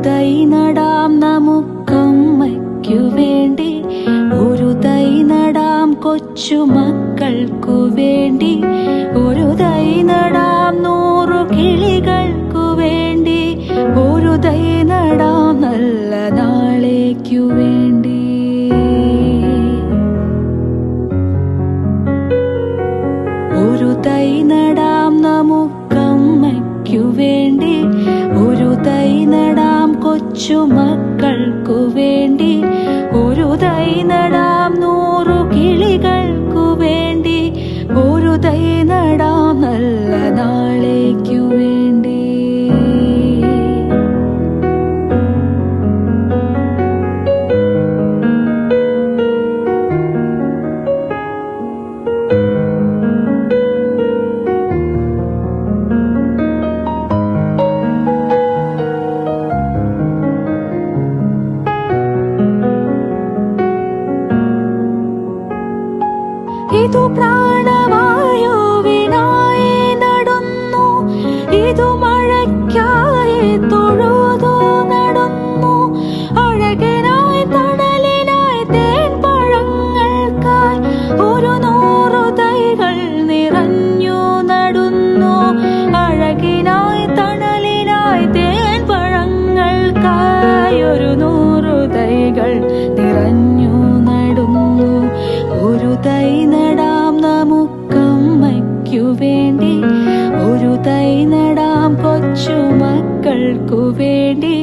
തൈ നടാം നമുക്കമ്മയ്ക്കു വേണ്ടി, ഒരു തൈ നടാം കൊച്ചുമക്കൾക്കു വേണ്ടി, ഒരു തൈ നടാം 100 കിളികൾക്കു വേണ്ടി, ഒരു തൈ നടാം നല്ല നാളേക്കു വേണ്ടി. ഒരു തൈ നടാം നമുക്കമ്മയ്ക്കു വേണ്ടി, ഒരു തൈ നടാം കൊച്ചുമക്കൾക്കു വേണ്ടി, ഒരു തൈ നടാം 100 കിളികൾക്കു വേണ്ടി, ഒരു തൈ നടാം നല്ല നാളേക്കു വേണ്ടി. ഇതു പ്രാണവായുവിനായി നടുന്നു, ഇതു മഴയ്ക്കായി തൊഴുതു നടുന്നു, അഴകിനായി തണലിനായി തേൻപഴങ്ങൾക്കായി ഒരു 100 തൈകൾ നിറഞ്ഞു നടുന്നു, അഴകിനായി തണലിനായി തേൻപഴങ്ങൾക്കായി ഒരു 100 തൈകൾ നിറഞ്ഞു നടുന്നു. ഒരു തൈ നടാം നമുക്കമ്മയ്ക്കു വേണ്ടി, ഒരു തൈ നടാം കൊച്ചുമക്കൾക്കു വേണ്ടി,